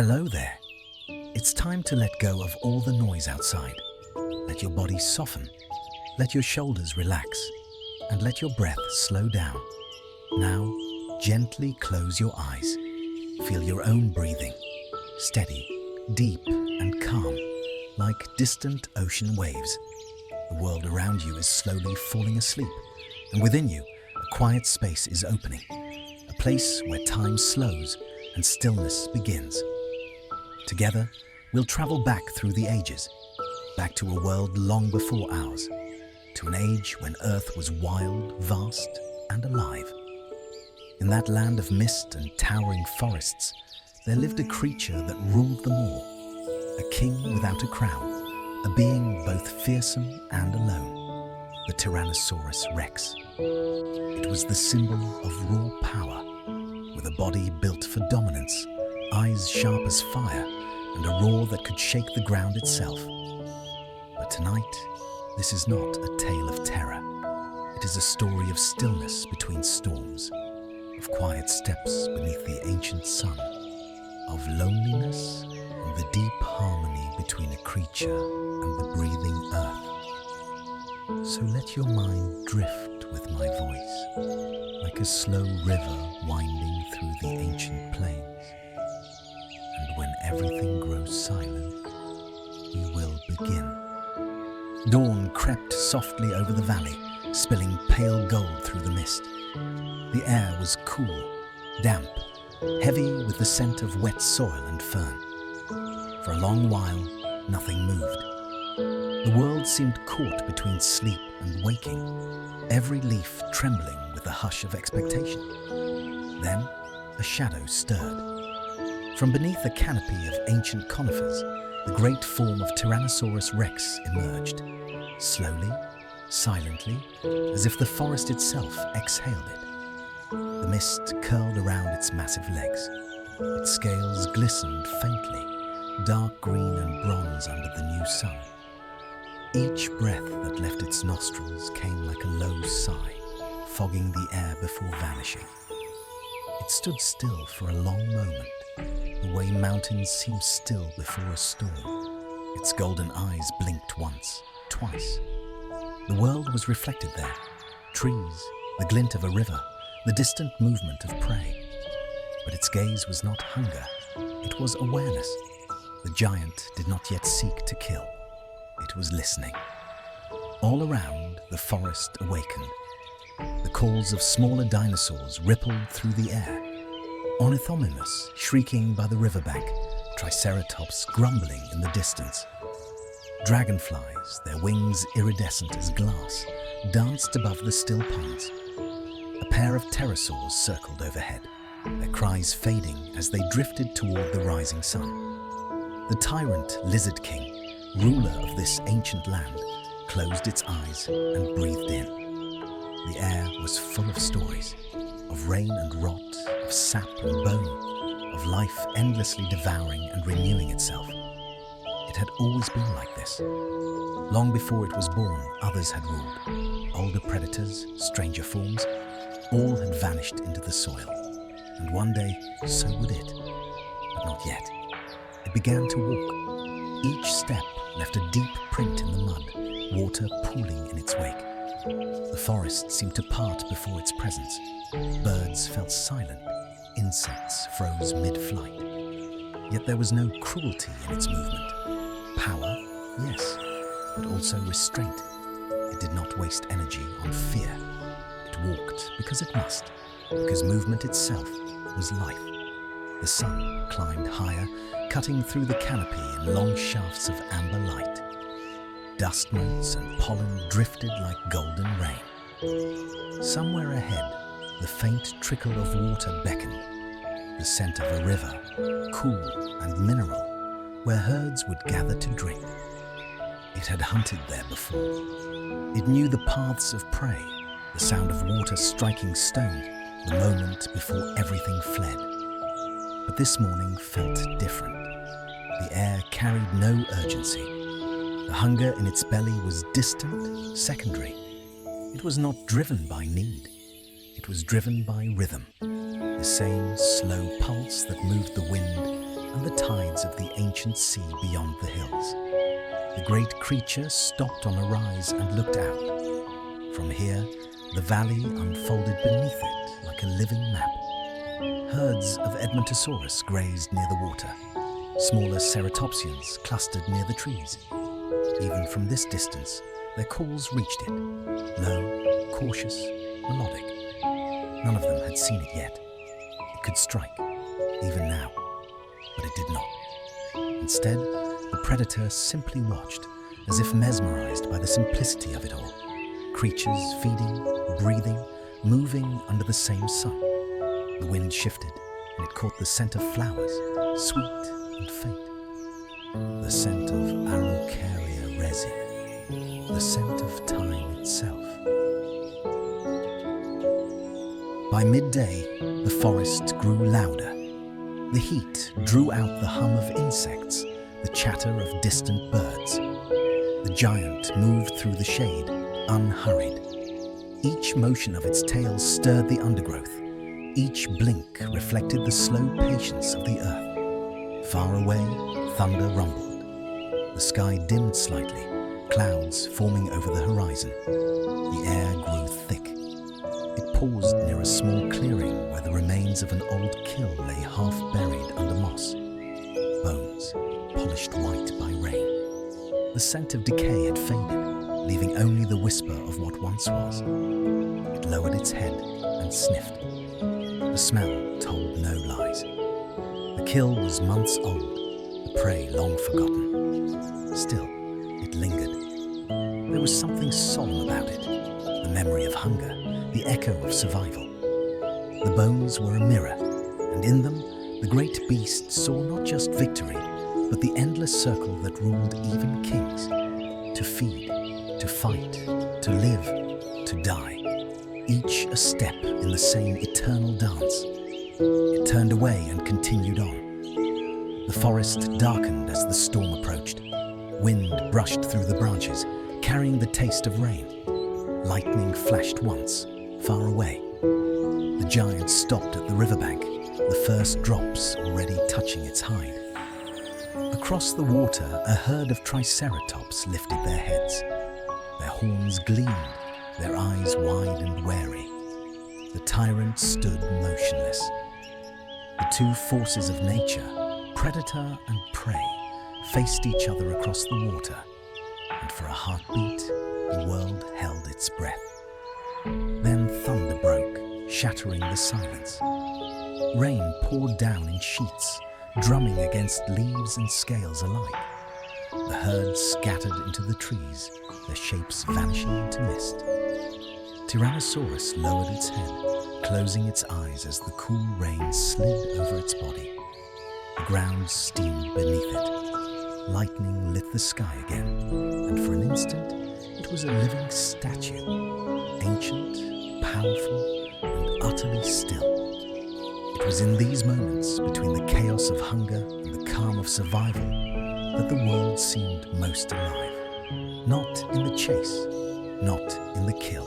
Hello there. It's time to let go of all the noise outside. Let your body soften, let your shoulders relax, and let your breath slow down. Now, gently close your eyes. Feel your own breathing, steady, deep, and calm, like distant ocean waves. The world around you is slowly falling asleep, and within you, a quiet space is opening, a place where time slows and stillness begins. Together, we'll travel back through the ages, back to a world long before ours, to an age when Earth was wild, vast, and alive. In that land of mist and towering forests, there lived a creature that ruled them all, a king without a crown, a being both fearsome and alone, the Tyrannosaurus Rex. It was the symbol of raw power, with a body built for dominance, eyes sharp as fire, and a roar that could shake the ground itself. But tonight, this is not a tale of terror. It is a story of stillness between storms, of quiet steps beneath the ancient sun, of loneliness and the deep harmony between a creature and the breathing earth. So let your mind drift with my voice, like a slow river winding through the ancient plains. And when everything grows silent, we will begin. Dawn crept softly over the valley, spilling pale gold through the mist. The air was cool, damp, heavy with the scent of wet soil and fern. For a long while, nothing moved. The world seemed caught between sleep and waking, every leaf trembling with the hush of expectation. Then, a shadow stirred. From beneath a canopy of ancient conifers, the great form of Tyrannosaurus Rex emerged, slowly, silently, as if the forest itself exhaled it. The mist curled around its massive legs. Its scales glistened faintly, dark green and bronze under the new sun. Each breath that left its nostrils came like a low sigh, fogging the air before vanishing. It stood still for a long moment, the way mountains seem still before a storm. Its golden eyes blinked once, twice. The world was reflected there. Trees, the glint of a river, the distant movement of prey. But its gaze was not hunger, it was awareness. The giant did not yet seek to kill. It was listening. All around, the forest awakened. The calls of smaller dinosaurs rippled through the air. Ornithomimus shrieking by the riverbank, Triceratops grumbling in the distance. Dragonflies, their wings iridescent as glass, danced above the still ponds. A pair of pterosaurs circled overhead, their cries fading as they drifted toward the rising sun. The tyrant Lizard King, ruler of this ancient land, closed its eyes and breathed in. The air was full of stories, of rain and rot, of sap and bone, of life endlessly devouring and renewing itself. It had always been like this. Long before it was born, others had ruled. Older predators, stranger forms, all had vanished into the soil. And one day, so would it. But not yet. It began to walk. Each step left a deep print in the mud, water pooling in its wake. The forest seemed to part before its presence. Birds felt silent. Insects froze mid-flight. Yet there was no cruelty in its movement. Power, yes, but also restraint. It did not waste energy on fear. It walked because it must, because movement itself was life. The sun climbed higher, cutting through the canopy in long shafts of amber light. Dust motes and pollen drifted like golden rain. Somewhere ahead, the faint trickle of water beckoned, the scent of a river, cool and mineral, where herds would gather to drink. It had hunted there before. It knew the paths of prey, the sound of water striking stone, the moment before everything fled. But this morning felt different. The air carried no urgency. The hunger in its belly was distant, secondary. It was not driven by need. It was driven by rhythm, the same slow pulse that moved the wind, and the tides of the ancient sea beyond the hills. The great creature stopped on a rise and looked out. From here, the valley unfolded beneath it like a living map. Herds of Edmontosaurus grazed near the water. Smaller ceratopsians clustered near the trees. Even from this distance, their calls reached it, low, cautious, melodic. None of them had seen it yet. It could strike, even now, but it did not. Instead, the predator simply watched, as if mesmerized by the simplicity of it all. Creatures feeding, breathing, moving under the same sun. The wind shifted, and it caught the scent of flowers, sweet and faint. The scent of Araucaria resin, the scent of time itself. By midday, the forest grew louder. The heat drew out the hum of insects, the chatter of distant birds. The giant moved through the shade, unhurried. Each motion of its tail stirred the undergrowth. Each blink reflected the slow patience of the earth. Far away, thunder rumbled. The sky dimmed slightly, clouds forming over the horizon. The air grew thick. It paused near a small clearing where the remains of an old kill lay half buried under moss. Bones, polished white by rain. The scent of decay had faded, leaving only the whisper of what once was. It lowered its head and sniffed. The smell told no lies. The kill was months old, the prey long forgotten. Still, it lingered. There was something solemn about it, the memory of hunger, the echo of survival. The bones were a mirror, and in them, the great beast saw not just victory, but the endless circle that ruled even kings. To feed, to fight, to live, to die. Each a step in the same eternal dance. It turned away and continued on. The forest darkened as the storm approached. Wind brushed through the branches, carrying the taste of rain. Lightning flashed once, far away. The giant stopped at the riverbank, the first drops already touching its hide. Across the water, a herd of Triceratops lifted their heads. Their horns gleamed, their eyes wide and wary. The tyrant stood motionless. The two forces of nature, predator and prey, faced each other across the water, and for a heartbeat, the world held its breath. Then thunder broke, shattering the silence. Rain poured down in sheets, drumming against leaves and scales alike. The herd scattered into the trees, their shapes vanishing into mist. Tyrannosaurus lowered its head, closing its eyes as the cool rain slid over its body. The ground steamed beneath it. Lightning lit the sky again, and for an instant, it was a living statue, ancient, powerful, and utterly still. It was in these moments, between the chaos of hunger and the calm of survival, that the world seemed most alive. Not in the chase, not in the kill,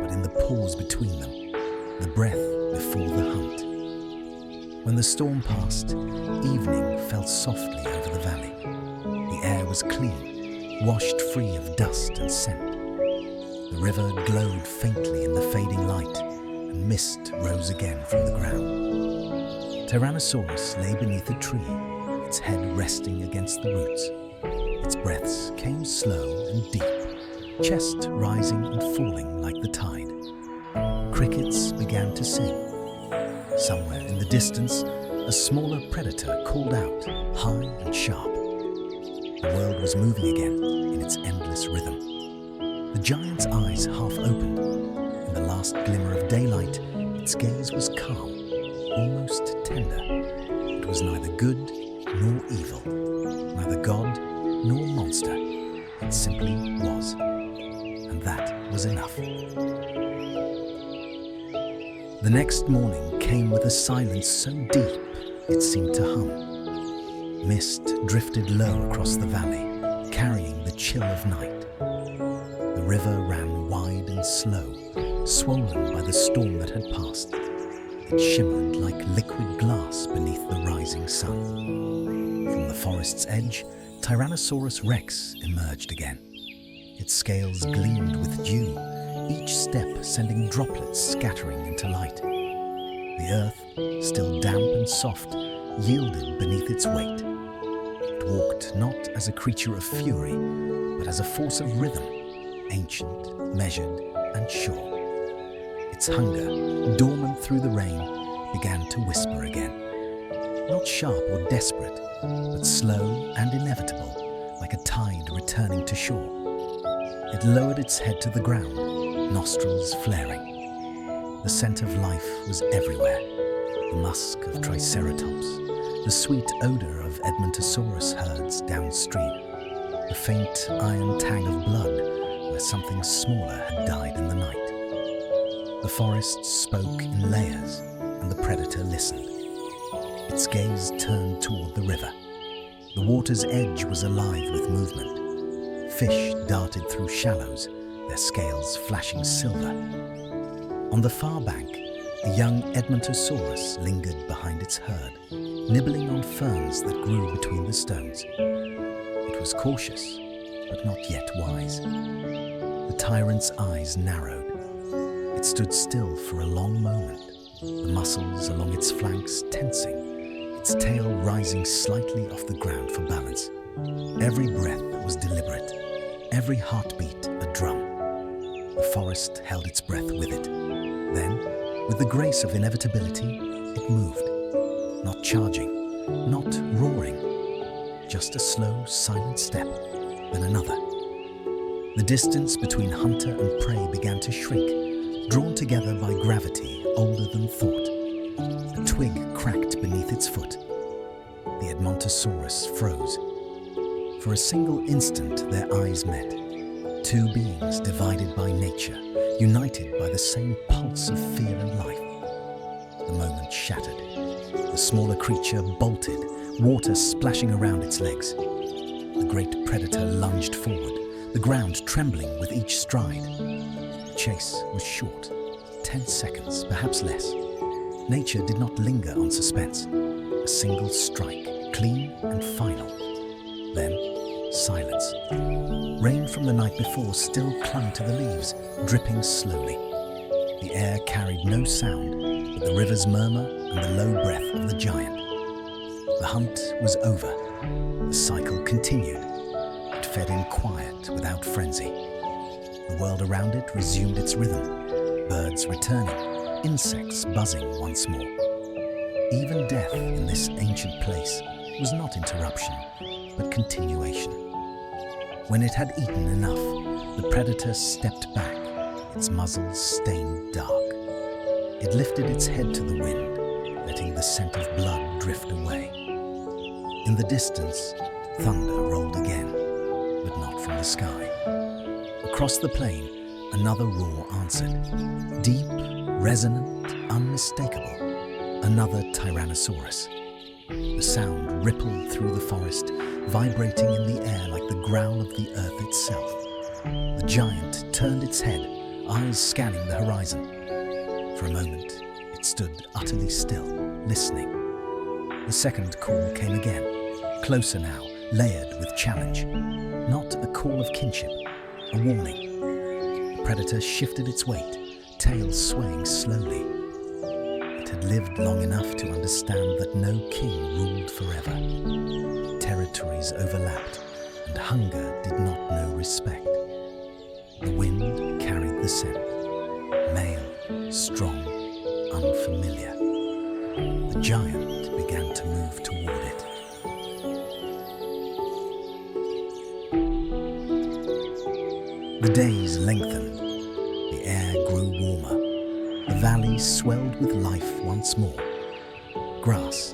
but in the pause between them, the breath before the hunt. When the storm passed, evening fell softly over the valley. The air was clean, washed free of dust and scent. The river glowed faintly in the fading light, and mist rose again from the ground. Tyrannosaurus lay beneath a tree, its head resting against the roots. Its breaths came slow and deep, chest rising and falling like the tide. Crickets began to sing. Somewhere in the distance, a smaller predator called out, high and sharp. The world was moving again in its endless rhythm. The giant's eyes half opened. In the last glimmer of daylight, its gaze was calm, almost tender. It was neither good nor evil, neither god nor monster. It simply was. And that was enough. The next morning came with a silence so deep it seemed to hum. Mist drifted low across the valley, carrying the chill of night. The river ran wide and slow, swollen by the storm that had passed. It shimmered like liquid glass beneath the rising sun. From the forest's edge, Tyrannosaurus rex emerged again. Its scales gleamed with dew, each step sending droplets scattering into light. The earth, still damp and soft, yielded beneath its weight. It walked not as a creature of fury, but as a force of rhythm, ancient, measured, and sure. Its hunger, dormant through the rain, began to whisper again. Not sharp or desperate, but slow and inevitable, like a tide returning to shore. It lowered its head to the ground, nostrils flaring. The scent of life was everywhere. The musk of Triceratops, the sweet odor of Edmontosaurus herds downstream, the faint iron tang of blood where something smaller had died in the night. The forest spoke in layers, and the predator listened. Its gaze turned toward the river. The water's edge was alive with movement. Fish darted through shallows, their scales flashing silver. On the far bank, a young Edmontosaurus lingered behind its herd, nibbling on ferns that grew between the stones. It was cautious, but not yet wise. The tyrant's eyes narrowed. It stood still for a long moment, the muscles along its flanks tensing, its tail rising slightly off the ground for balance. Every breath was deliberate, every heartbeat a drum. The forest held its breath with it. Then, with the grace of inevitability, it moved, not charging, not roaring, just a slow, silent step, then another. The distance between hunter and prey began to shrink, drawn together by gravity older than thought. A twig cracked beneath its foot. The Edmontosaurus froze. For a single instant their eyes met. Two beings divided by nature, united by the same pulse of fear and life. The moment shattered. The smaller creature bolted, water splashing around its legs. The great predator lunged forward, the ground trembling with each stride. The chase was short, 10 seconds, perhaps less. Nature did not linger on suspense. A single strike, clean and final. Then, silence. Rain from the night before still clung to the leaves, dripping slowly. The air carried no sound but the river's murmur and the low breath of the giant. The hunt was over. The cycle continued. It fed in quiet without frenzy. The world around it resumed its rhythm, birds returning, insects buzzing once more. Even death in this ancient place was not interruption, but continuation. When it had eaten enough, the predator stepped back, its muzzle stained dark. It lifted its head to the wind, letting the scent of blood drift away. In the distance, thunder rolled again, but not from the sky. Across the plain, another roar answered. Deep, resonant, unmistakable. Another Tyrannosaurus. The sound rippled through the forest, vibrating in the air like the growl of the earth itself. The giant turned its head, eyes scanning the horizon. For a moment, it stood utterly still, listening. The second call came again, closer now, layered with challenge. Not a call of kinship, a warning. The predator shifted its weight, tail swaying slowly. It had lived long enough to understand that no king ruled forever. Territories overlapped, and hunger did not know respect. The wind carried the scent, male, strong, unfamiliar. The giant began to move toward it. The days lengthened. The air grew warmer. The valley swelled with life once more. Grass,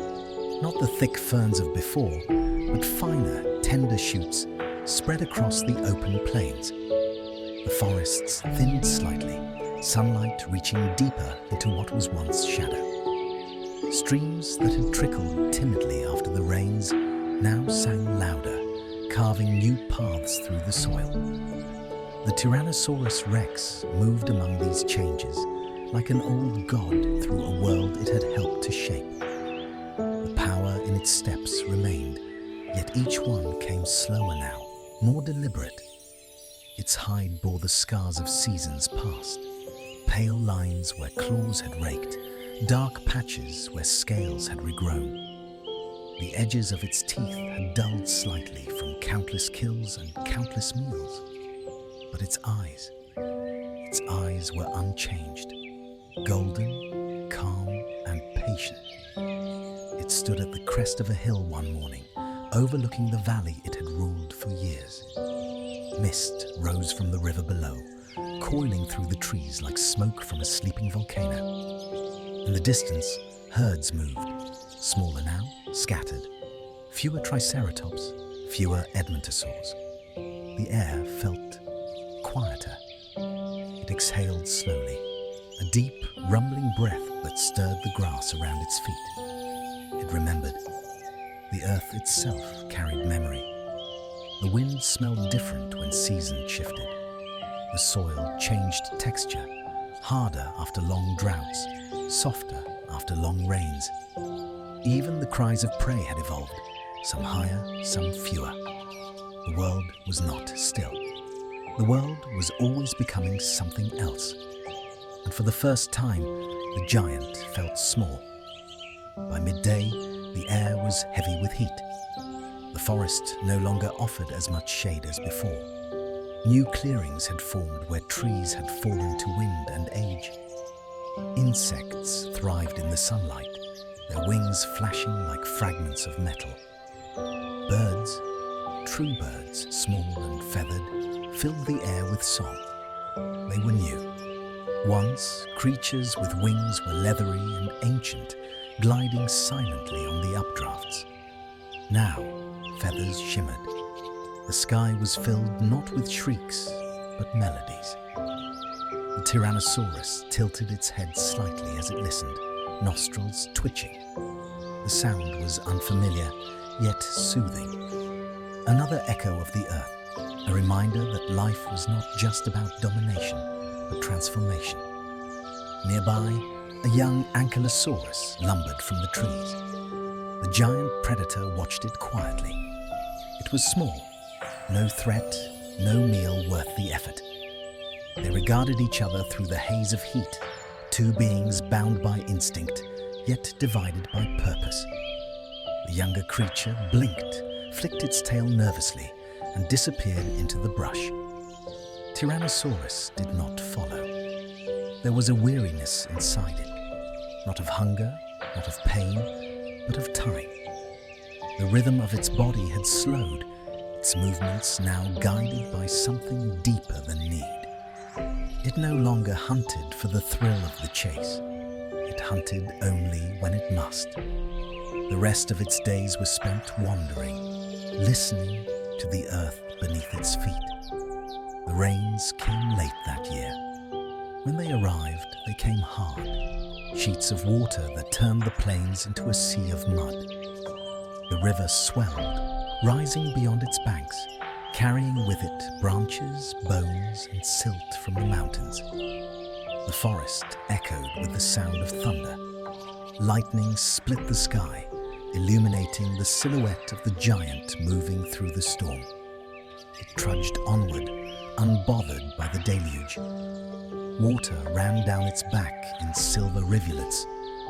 not the thick ferns of before, but finer, tender shoots, spread across the open plains. The forests thinned slightly, sunlight reaching deeper into what was once shadow. Streams that had trickled timidly after the rains now sang louder, carving new paths through the soil. The Tyrannosaurus rex moved among these changes like an old god through a world it its steps remained, yet each one came slower now, more deliberate. Its hide bore the scars of seasons past, pale lines where claws had raked, dark patches where scales had regrown. The edges of its teeth had dulled slightly from countless kills and countless meals. But its eyes were unchanged, golden, calm, and patient. It stood at the crest of a hill one morning, overlooking the valley it had ruled for years. Mist rose from the river below, coiling through the trees like smoke from a sleeping volcano. In the distance, herds moved, smaller now, scattered. Fewer triceratops, fewer edmontosaurs. The air felt quieter. It exhaled slowly, a deep, rumbling breath that stirred the grass around its feet. It remembered. The earth itself carried memory. The wind smelled different when seasons shifted. The soil changed texture, harder after long droughts, softer after long rains. Even the cries of prey had evolved, some higher, some fewer. The world was not still. The world was always becoming something else. And for the first time, the giant felt small. By midday, the air was heavy with heat. The forest no longer offered as much shade as before. New clearings had formed where trees had fallen to wind and age. Insects thrived in the sunlight, their wings flashing like fragments of metal. Birds, true birds, small and feathered, filled the air with song. They were new. Once, creatures with wings were leathery and ancient, gliding silently on the updrafts. Now, feathers shimmered. The sky was filled not with shrieks, but melodies. The Tyrannosaurus tilted its head slightly as it listened, nostrils twitching. The sound was unfamiliar, yet soothing. Another echo of the earth, a reminder that life was not just about domination, but transformation. Nearby, a young Ankylosaurus lumbered from the trees. The giant predator watched it quietly. It was small, no threat, no meal worth the effort. They regarded each other through the haze of heat, two beings bound by instinct, yet divided by purpose. The younger creature blinked, flicked its tail nervously, and disappeared into the brush. Tyrannosaurus did not follow. There was a weariness inside it, not of hunger, not of pain, but of time. The rhythm of its body had slowed, its movements now guided by something deeper than need. It no longer hunted for the thrill of the chase. It hunted only when it must. The rest of its days were spent wandering, listening to the earth beneath its feet. The rains came late that year. When they arrived, they came hard, sheets of water that turned the plains into a sea of mud. The river swelled, rising beyond its banks, carrying with it branches, bones, and silt from the mountains. The forest echoed with the sound of thunder. Lightning split the sky, illuminating the silhouette of the giant moving through the storm. It trudged onward, unbothered by the deluge. Water ran down its back in silver rivulets,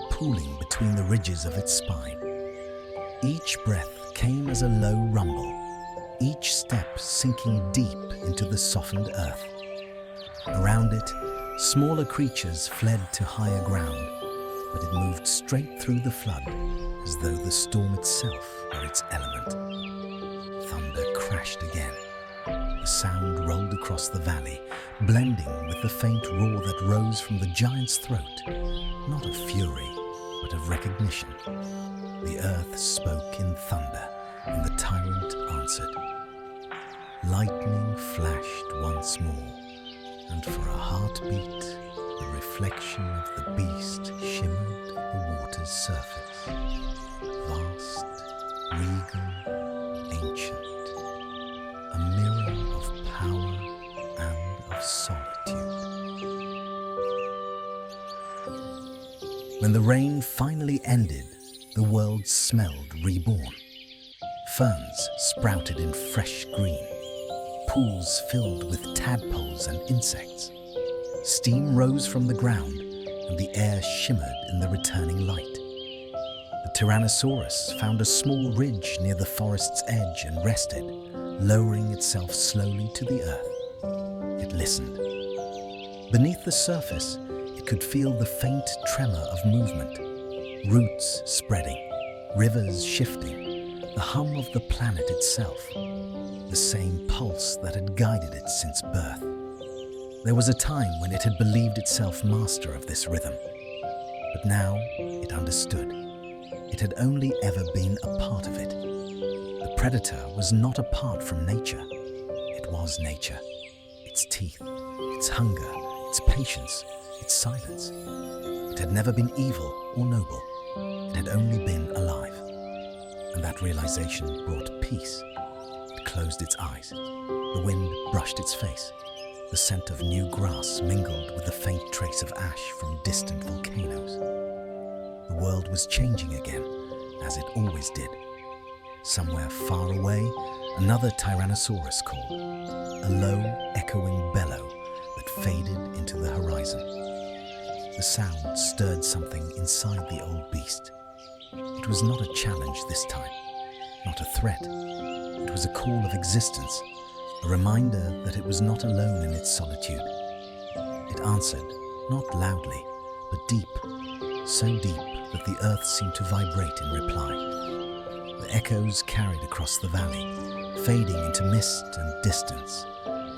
pooling between the ridges of its spine. Each breath came as a low rumble, each step sinking deep into the softened earth. Around it, smaller creatures fled to higher ground, but it moved straight through the flood, as though the storm itself were its element. Thunder crashed again. The sound rolled across the valley, blending with the faint roar that rose from the giant's throat, not of fury, but of recognition. The earth spoke in thunder, and the tyrant answered. Lightning flashed once more, and for a heartbeat, the reflection of the beast shimmered the water's surface. Vast, regal, ancient, a mirror of power and of solitude. When the rain finally ended, the world smelled reborn. Ferns sprouted in fresh green, pools filled with tadpoles and insects. Steam rose from the ground and the air shimmered in the returning light. The Tyrannosaurus found a small ridge near the forest's edge and rested, lowering itself slowly to the earth. It listened. Beneath the surface, it could feel the faint tremor of movement, roots spreading, rivers shifting, the hum of the planet itself, the same pulse that had guided it since birth. There was a time when it had believed itself master of this rhythm, but now it understood. It had only ever been a part of it. The predator was not apart from nature. It was nature. Its teeth, its hunger, its patience, its silence. It had never been evil or noble. It had only been alive. And that realization brought peace. It closed its eyes. The wind brushed its face. The scent of new grass mingled with the faint trace of ash from distant volcanoes. The world was changing again, as it always did. Somewhere far away, another Tyrannosaurus called, a low, echoing bellow that faded into the horizon. The sound stirred something inside the old beast. It was not a challenge this time, not a threat. It was a call of existence, a reminder that it was not alone in its solitude. It answered, not loudly, but deep, so deep that the earth seemed to vibrate in reply. The echoes carried across the valley, fading into mist and distance,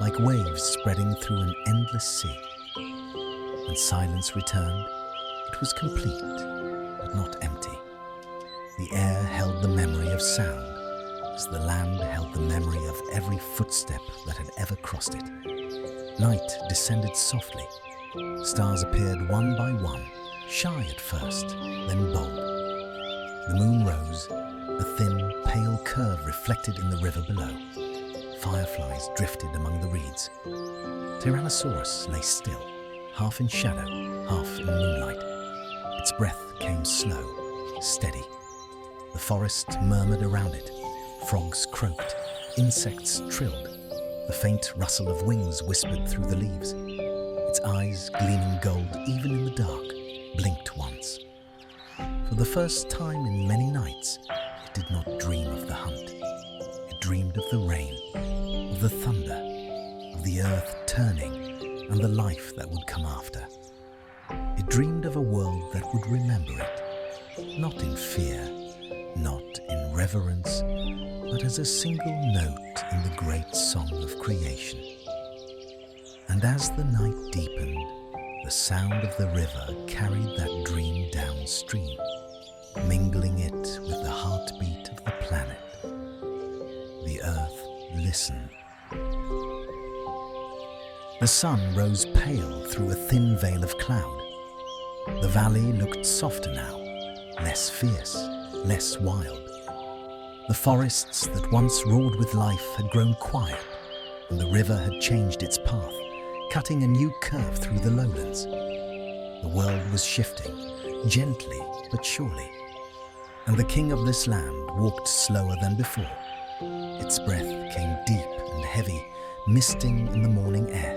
like waves spreading through an endless sea. When silence returned, it was complete, but not empty. The air held the memory of sound, as the land held the memory of every footstep that had ever crossed it. Night descended softly. Stars appeared one by one, shy at first, then bold. The moon rose, a thin, pale curve reflected in the river below. Fireflies drifted among the reeds. Tyrannosaurus lay still, half in shadow, half in moonlight. Its breath came slow, steady. The forest murmured around it. Frogs croaked, insects trilled. The faint rustle of wings whispered through the leaves. Its eyes, gleaming gold even in the dark, blinked once. For the first time in many nights, it did not dream of the hunt. It dreamed of the rain, of the thunder, of the earth turning and the life that would come after. It dreamed of a world that would remember it, not in fear, not in reverence, but as a single note in the great song of creation. And as the night deepened, the sound of the river carried that dream downstream, mingling it with the heartbeat of the planet. The earth listened. The sun rose pale through a thin veil of cloud. The valley looked softer now, less fierce, less wild. The forests that once roared with life had grown quiet, and the river had changed its path, cutting a new curve through the lowlands. The world was shifting, gently but surely, and the king of this land walked slower than before. Its breath came deep and heavy, misting in the morning air.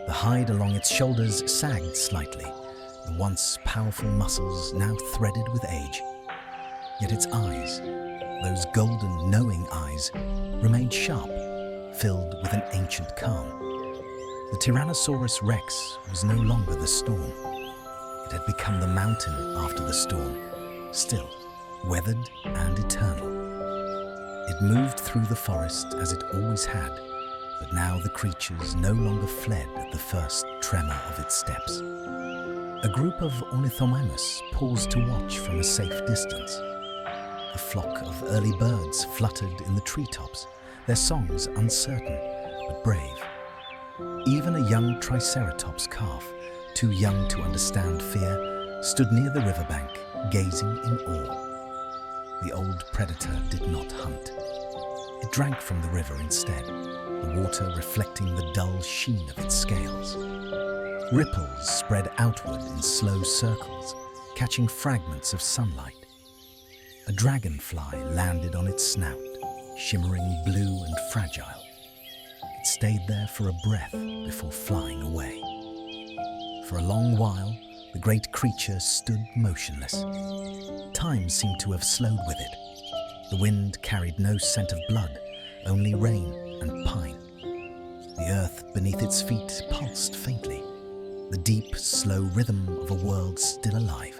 The hide along its shoulders sagged slightly, the once powerful muscles now threaded with age. Yet its eyes, those golden, knowing eyes, remained sharp, filled with an ancient calm. The Tyrannosaurus Rex was no longer the storm. It had become the mountain after the storm, still, weathered and eternal. It moved through the forest as it always had, but now the creatures no longer fled at the first tremor of its steps. A group of ornithomimus paused to watch from a safe distance. A flock of early birds fluttered in the treetops, their songs uncertain but brave. Even a young Triceratops calf, too young to understand fear, stood near the riverbank, gazing in awe. The old predator did not hunt. It drank from the river instead, the water reflecting the dull sheen of its scales. Ripples spread outward in slow circles, catching fragments of sunlight. A dragonfly landed on its snout, shimmering blue and fragile. It stayed there for a breath before flying away. For a long while, the great creature stood motionless. Time seemed to have slowed with it. The wind carried no scent of blood, only rain and pine. The earth beneath its feet pulsed faintly, the deep, slow rhythm of a world still alive.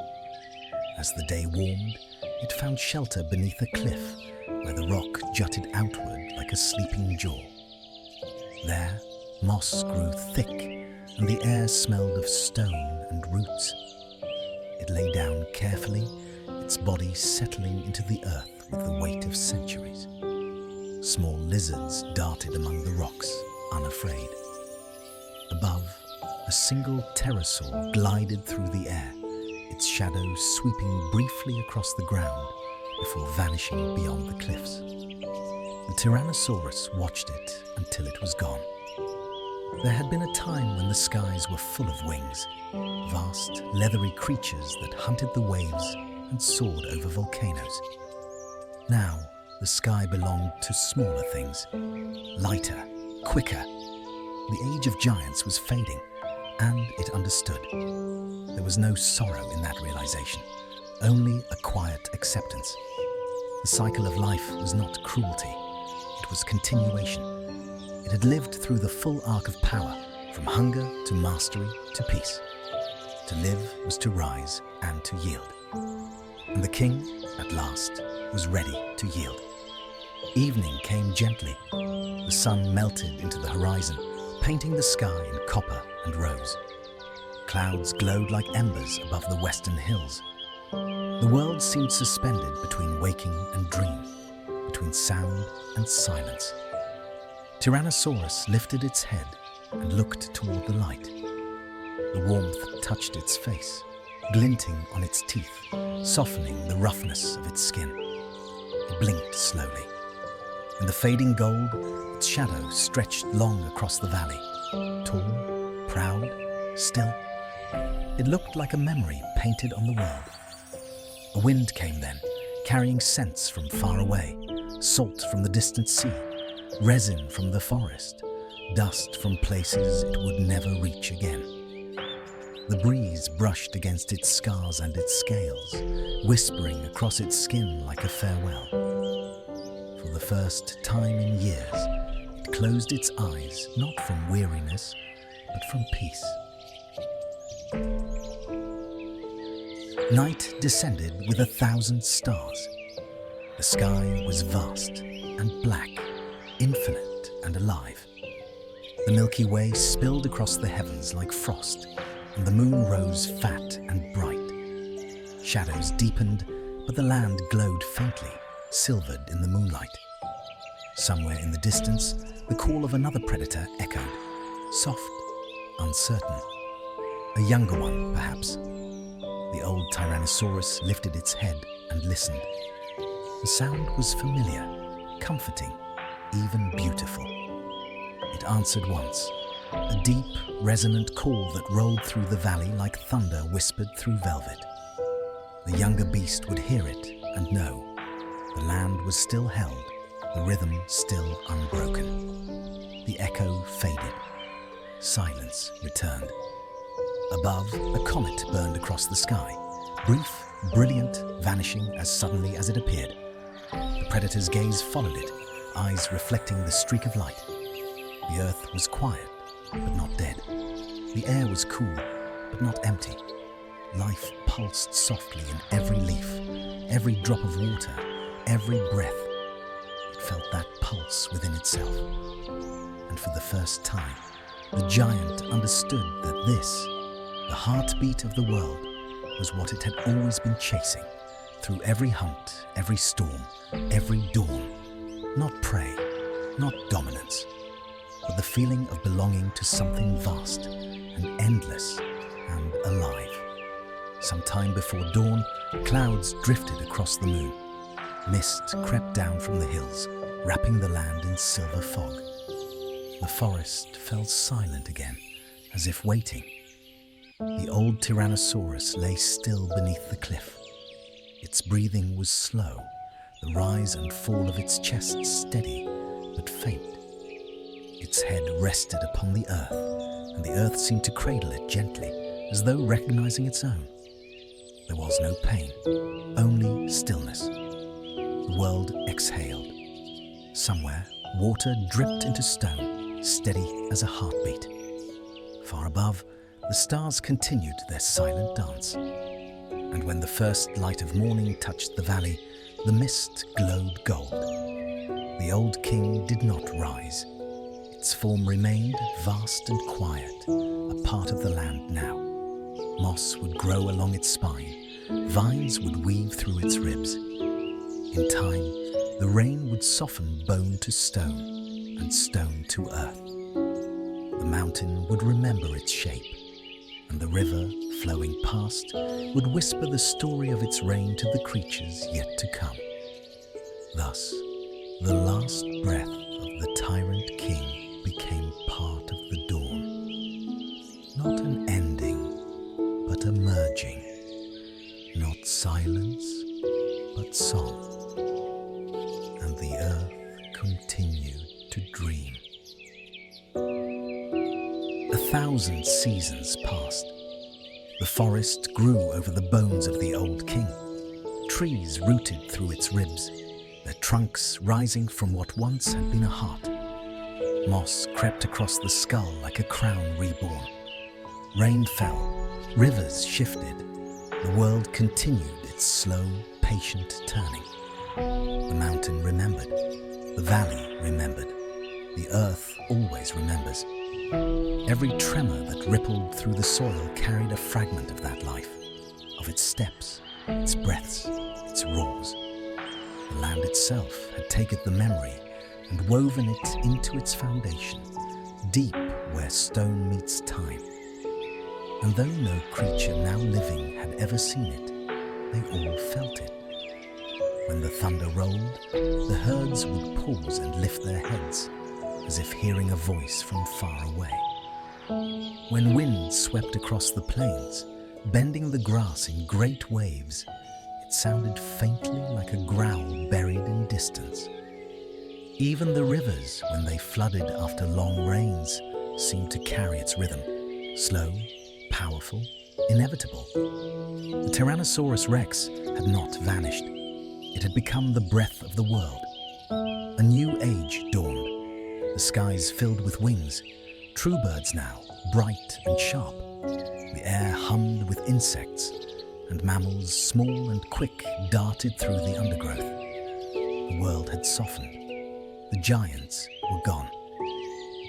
As the day warmed, it found shelter beneath a cliff where the rock jutted outward like a sleeping jaw. There, moss grew thick and the air smelled of stone and roots. It lay down carefully, its body settling into the earth with the weight of centuries. Small lizards darted among the rocks, unafraid. Above, a single pterosaur glided through the air, its shadow sweeping briefly across the ground before vanishing beyond the cliffs. The Tyrannosaurus watched it until it was gone. There had been a time when the skies were full of wings, vast, leathery creatures that hunted the waves and soared over volcanoes. Now, the sky belonged to smaller things, lighter, quicker. The age of giants was fading, and it understood. There was no sorrow in that realization, only a quiet acceptance. The cycle of life was not cruelty, it was continuation. It had lived through the full arc of power, from hunger to mastery to peace. To live was to rise and to yield. And the king, at last, was ready to yield. Evening came gently. The sun melted into the horizon, painting the sky in copper and rose. Clouds glowed like embers above the western hills. The world seemed suspended between waking and dream, between sound and silence. Tyrannosaurus lifted its head and looked toward the light. The warmth touched its face, glinting on its teeth, softening the roughness of its skin. It blinked slowly. In the fading gold, its shadow stretched long across the valley, tall, proud, still. It looked like a memory painted on the world. A wind came then, carrying scents from far away, salt from the distant sea, resin from the forest, dust from places it would never reach again. The breeze brushed against its scars and its scales, whispering across its skin like a farewell. For the first time in years, it closed its eyes not from weariness, but from peace. Night descended with 1,000 stars. The sky was vast and black, infinite and alive. The Milky Way spilled across the heavens like frost, and the moon rose fat and bright. Shadows deepened, but the land glowed faintly, silvered in the moonlight. Somewhere in the distance, the call of another predator echoed, soft, uncertain. A younger one, perhaps. The old Tyrannosaurus lifted its head and listened. The sound was familiar, comforting, even beautiful. It answered once, a deep, resonant call that rolled through the valley like thunder whispered through velvet. The younger beast would hear it and know. The land was still held, the rhythm still unbroken. The echo faded. Silence returned. Above, a comet burned across the sky, brief, brilliant, vanishing as suddenly as it appeared. The predator's gaze followed it, eyes reflecting the streak of light. The earth was quiet, but not dead. The air was cool, but not empty. Life pulsed softly in every leaf, every drop of water, every breath. It felt that pulse within itself. And for the first time, the giant understood that this, the heartbeat of the world, was what it had always been chasing, through every hunt, every storm, every dawn. Not prey, not dominance, but the feeling of belonging to something vast and endless and alive. Some time before dawn, clouds drifted across the moon. Mist crept down from the hills, wrapping the land in silver fog. The forest fell silent again, as if waiting. The old Tyrannosaurus lay still beneath the cliff. Its breathing was slow, the rise and fall of its chest steady but faint. Its head rested upon the earth, and the earth seemed to cradle it gently, as though recognizing its own. There was no pain, only stillness. The world exhaled. Somewhere, water dripped into stone, steady as a heartbeat. Far above, the stars continued their silent dance. And when the first light of morning touched the valley, the mist glowed gold. The old king did not rise. Its form remained vast and quiet, a part of the land now. Moss would grow along its spine, vines would weave through its ribs. In time, the rain would soften bone to stone and stone to earth. The mountain would remember its shape, and the river, flowing past, would whisper the story of its reign to the creatures yet to come. Thus, the last breath of the tyrant king became part of the dawn. Not an ending, but a merging. Not silence, but song. And the earth continued to dream. 1,000 seasons passed. The forest grew over the bones of the old king. Trees rooted through its ribs, their trunks rising from what once had been a heart. Moss crept across the skull like a crown reborn. Rain fell, rivers shifted. The world continued its slow, patient turning. The mountain remembered. The valley remembered. The earth always remembers. Every tremor that rippled through the soil carried a fragment of that life, of its steps, its breaths, its roars. The land itself had taken the memory and woven it into its foundation, deep where stone meets time. And though no creature now living had ever seen it, they all felt it. When the thunder rolled, the herds would pause and lift their heads, as if hearing a voice from far away. When wind swept across the plains, bending the grass in great waves, it sounded faintly like a growl buried in distance. Even the rivers, when they flooded after long rains, seemed to carry its rhythm, slow, powerful, inevitable. The Tyrannosaurus rex had not vanished. It had become the breath of the world. A new age dawned. The skies filled with wings, true birds now, bright and sharp. The air hummed with insects, and mammals small and quick darted through the undergrowth. The world had softened. The giants were gone.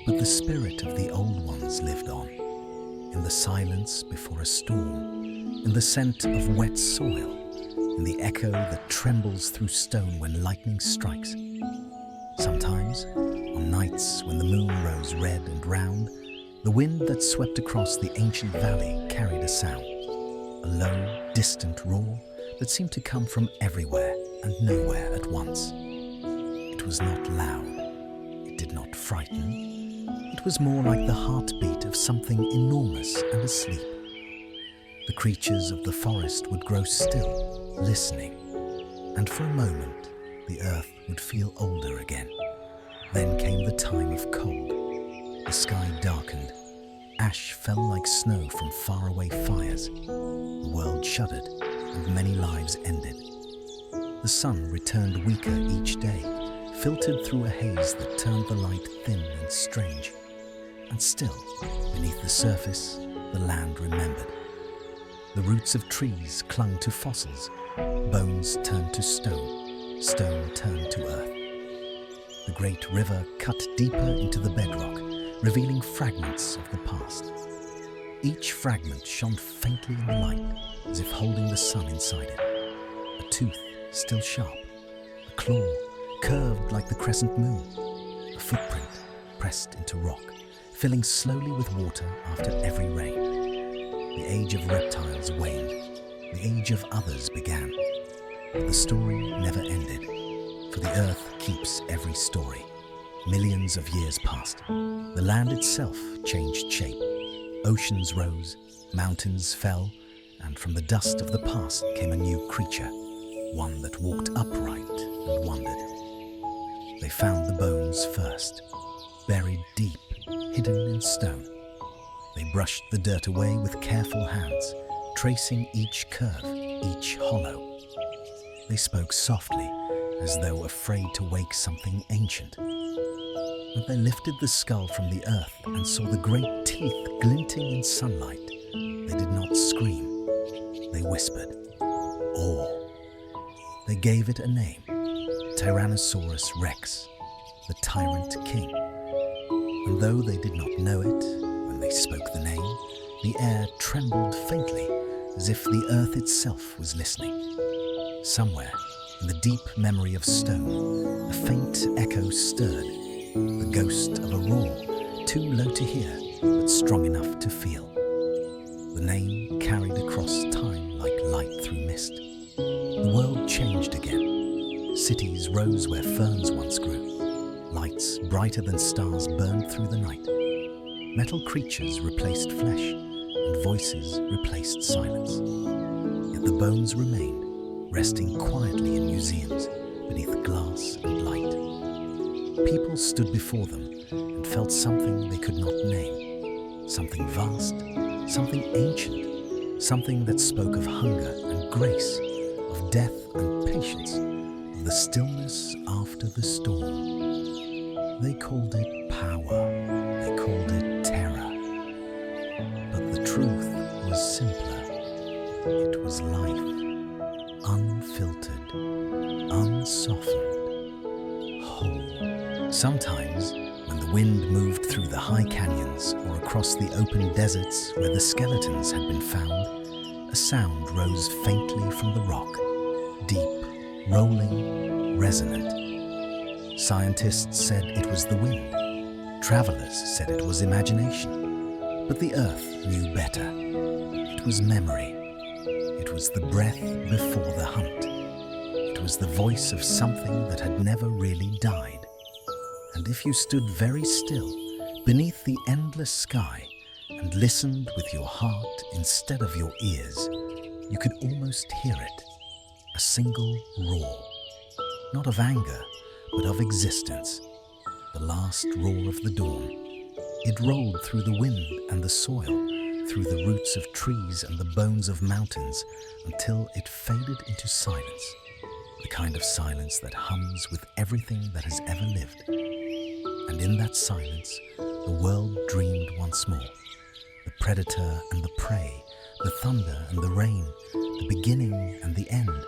But the spirit of the old ones lived on, in the silence before a storm, in the scent of wet soil, in the echo that trembles through stone when lightning strikes. Sometimes, on nights when the moon rose red and round, the wind that swept across the ancient valley carried a sound, a low, distant roar that seemed to come from everywhere and nowhere at once. It was not loud, it did not frighten, it was more like the heartbeat of something enormous and asleep. The creatures of the forest would grow still, listening, and for a moment the earth would feel older again. Then came the time of cold. The sky darkened. Ash fell like snow from faraway fires. The world shuddered, and many lives ended. The sun returned weaker each day, filtered through a haze that turned the light thin and strange. And still, beneath the surface, the land remembered. The roots of trees clung to fossils. Bones turned to stone. Stone turned to earth. The great river cut deeper into the bedrock, revealing fragments of the past. Each fragment shone faintly in the light, as if holding the sun inside it. A tooth still sharp, a claw curved like the crescent moon, a footprint pressed into rock, filling slowly with water after every rain. The age of reptiles waned, the age of others began. But the story never ended, for the earth keeps every story. Millions of years passed. The land itself changed shape. Oceans rose, mountains fell, and from the dust of the past came a new creature, one that walked upright and wondered. They found the bones first, buried deep, hidden in stone. They brushed the dirt away with careful hands, tracing each curve, each hollow. They spoke softly, as though afraid to wake something ancient. When they lifted the skull from the earth and saw the great teeth glinting in sunlight, they did not scream. They whispered, "Awe." They gave it a name, Tyrannosaurus Rex, the tyrant king. And though they did not know it, when they spoke the name, the air trembled faintly, as if the earth itself was listening. Somewhere, in the deep memory of stone, a faint echo stirred, the ghost of a roar, too low to hear, but strong enough to feel. The name carried across time like light through mist. The world changed again. Cities rose where ferns once grew. Lights brighter than stars burned through the night. Metal creatures replaced flesh, and voices replaced silence. Yet the bones remained, resting quietly in museums beneath glass and light. People stood before them and felt something they could not name. Something vast, something ancient, something that spoke of hunger and grace, of death and patience, of the stillness after the storm. They called it power, they called it terror. But the truth was simpler. It was life, unfiltered, unsoftened, whole. Sometimes, when the wind moved through the high canyons or across the open deserts where the skeletons had been found, a sound rose faintly from the rock, deep, rolling, resonant. Scientists said it was the wind. Travelers said it was imagination. But the earth knew better. It was memory. It was the breath before the hunt. It was the voice of something that had never really died. And if you stood very still beneath the endless sky and listened with your heart instead of your ears, you could almost hear it, a single roar, not of anger, but of existence, the last roar of the dawn. It rolled through the wind and the soil, through the roots of trees and the bones of mountains, until it faded into silence, the kind of silence that hums with everything that has ever lived. And in that silence, the world dreamed once more. The predator and the prey, the thunder and the rain, the beginning and the end,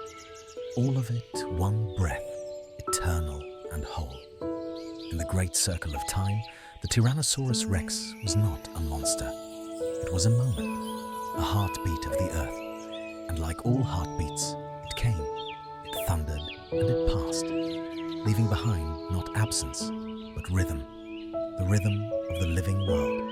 all of it one breath, eternal and whole. In the great circle of time, the Tyrannosaurus Rex was not a monster. It was a moment, a heartbeat of the earth. And like all heartbeats, it came, it thundered, and it passed, leaving behind not absence, but rhythm, the rhythm of the living world.